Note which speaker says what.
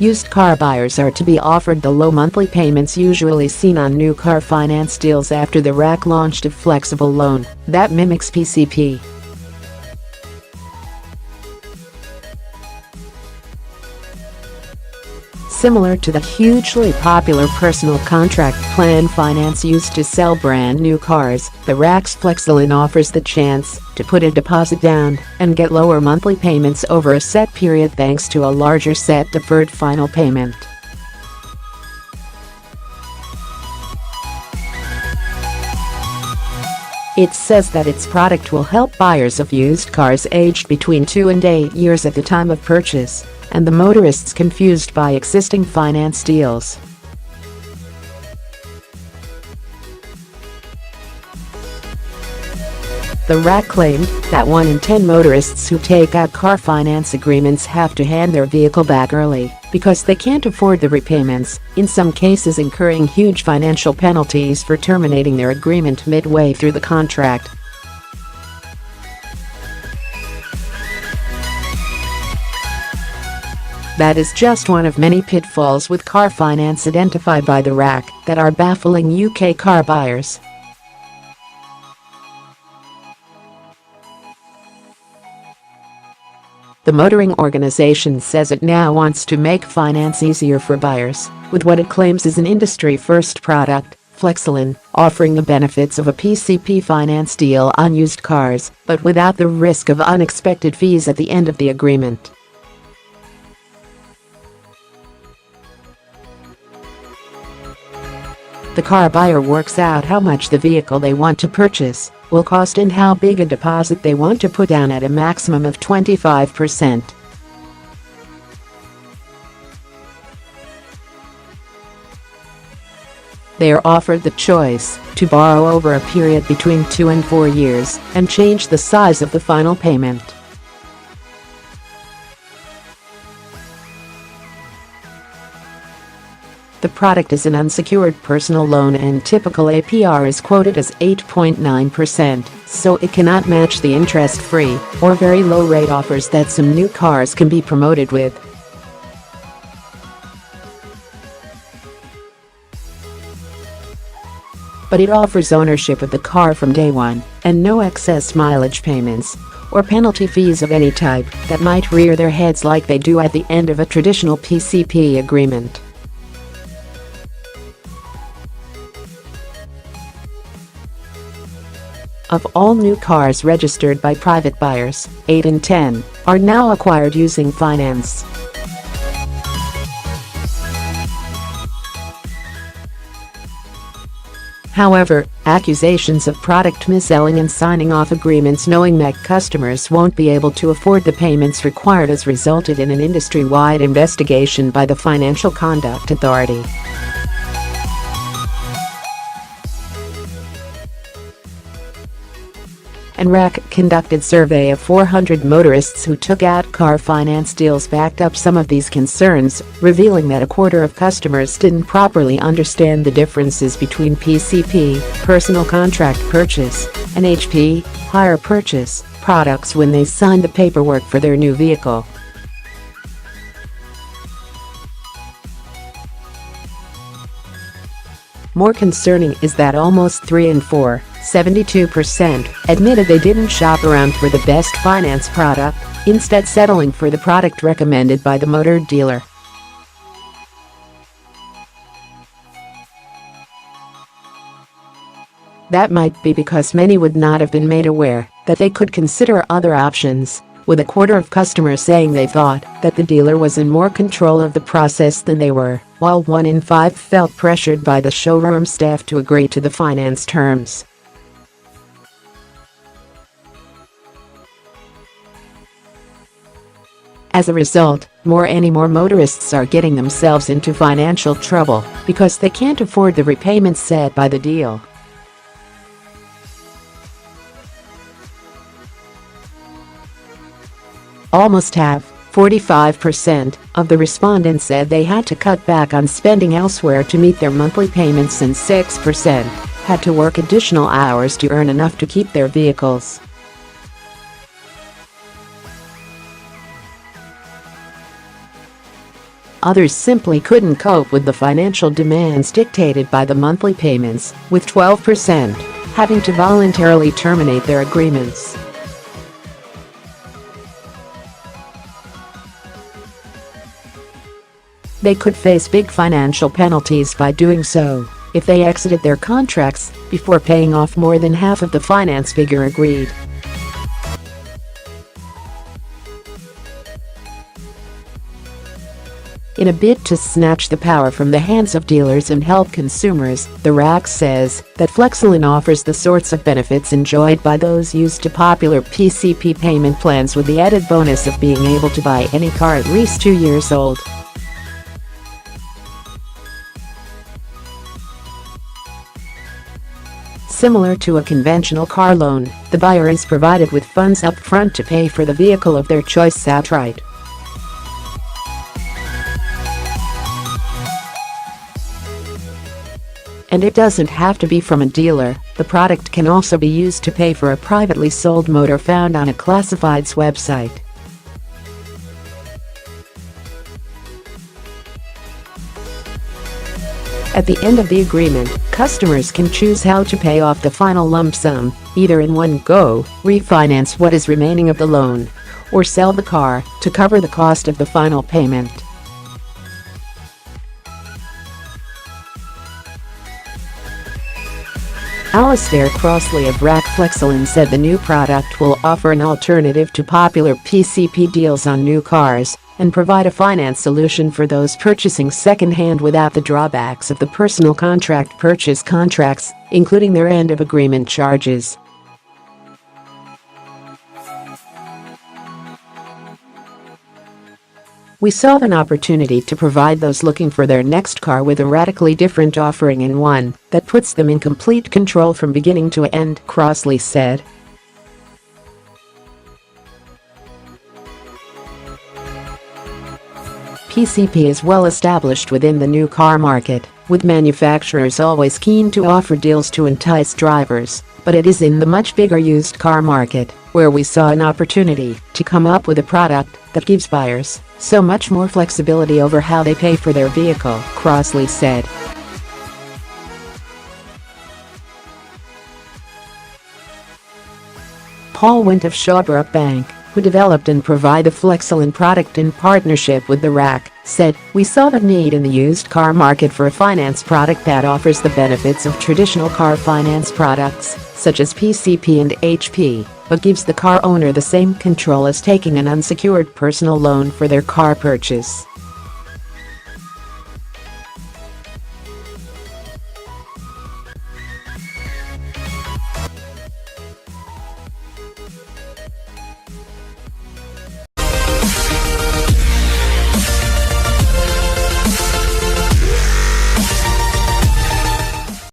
Speaker 1: Used car buyers are to be offered the low monthly payments usually seen on new car finance deals after the RAC launched a Flexiloan that mimics PCP. Similar to the hugely popular personal contract plan finance used to sell brand new cars, the RAC's Flexiloan offers the chance to put a deposit down and get lower monthly payments over a set period thanks to a larger set deferred final payment. It says that its product will help buyers of used cars aged between 2 and 8 years at the time of purchase, and the motorists confused by existing finance deals. The RAC claimed that 1 in 10 motorists who take out car finance agreements have to hand their vehicle back early because they can't afford the repayments, in some cases incurring huge financial penalties for terminating their agreement midway through the contract. That is just one of many pitfalls with car finance identified by the RAC that are baffling UK car buyers. The motoring organization says it now wants to make finance easier for buyers with what it claims is an industry-first product, Flexiloan, offering the benefits of a PCP finance deal on used cars, but without the risk of unexpected fees at the end of the agreement. The car buyer works out how much the vehicle they want to purchase will cost and how big a deposit they want to put down at a maximum of 25%. They are offered the choice to borrow over a period between 2 and 4 years and change the size of the final payment. The product is an unsecured personal loan and typical APR is quoted as 8.9%, so it cannot match the interest-free or very low rate offers that some new cars can be promoted with. But it offers ownership of the car from day one and no excess mileage payments or penalty fees of any type that might rear their heads like they do at the end of a traditional PCP agreement. Of all new cars registered by private buyers, 8 in 10 are now acquired using finance. However, accusations of product mis-selling and signing off agreements knowing that customers won't be able to afford the payments required has resulted in an industry-wide investigation by the Financial Conduct Authority. An RAC-conducted survey of 400 motorists who took out car finance deals backed up some of these concerns, revealing that a quarter of customers didn't properly understand the differences between PCP, personal contract purchase, and HP, hire purchase, products when they signed the paperwork for their new vehicle. More concerning is that almost 3 in 4, 72%, admitted they didn't shop around for the best finance product, instead settling for the product recommended by the motor dealer. That might be because many would not have been made aware that they could consider other options, with a quarter of customers saying they thought that the dealer was in more control of the process than they were, while 1 in 5 felt pressured by the showroom staff to agree to the finance terms. As a result, more and more motorists are getting themselves into financial trouble because they can't afford the repayments set by the deal. Almost half, 45%, of the respondents said they had to cut back on spending elsewhere to meet their monthly payments and 6% had to work additional hours to earn enough to keep their vehicles. Others simply couldn't cope with the financial demands dictated by the monthly payments, with 12% having to voluntarily terminate their agreements. They could face big financial penalties by doing so if they exited their contracts before paying off more than half of the finance figure agreed. In a bid to snatch the power from the hands of dealers and help consumers, the RAC says that Flexiloan offers the sorts of benefits enjoyed by those used to popular PCP payment plans, with the added bonus of being able to buy any car at least 2 years old. Similar to a conventional car loan, the buyer is provided with funds up front to pay for the vehicle of their choice outright. And it doesn't have to be from a dealer. The product can also be used to pay for a privately sold motor found on a classified's website. At the end of the agreement, customers can choose how to pay off the final lump sum, either in one go, refinance what is remaining of the loan, or sell the car to cover the cost of the final payment. Alistair Crossley of RAC Flexiloan said the new product will offer an alternative to popular PCP deals on new cars and provide a finance solution for those purchasing second-hand without the drawbacks of the personal contract purchase contracts, including their end-of-agreement charges. We saw an opportunity to provide those looking for their next car with a radically different offering, and one that puts them in complete control from beginning to end, Crossley said. PCP is well established within the new car market, with manufacturers always keen to offer deals to entice drivers, but it is in the much bigger used car market where we saw an opportunity to come up with a product that gives buyers so much more flexibility over how they pay for their vehicle, Crossley said. Paul Wint of Shawbrook Bank, who developed and provided the Flexiloan product in partnership with the RAC, said, "We saw the need in the used car market for a finance product that offers the benefits of traditional car finance products, such as PCP and HP, but gives the car owner the same control as taking an unsecured personal loan for their car purchase."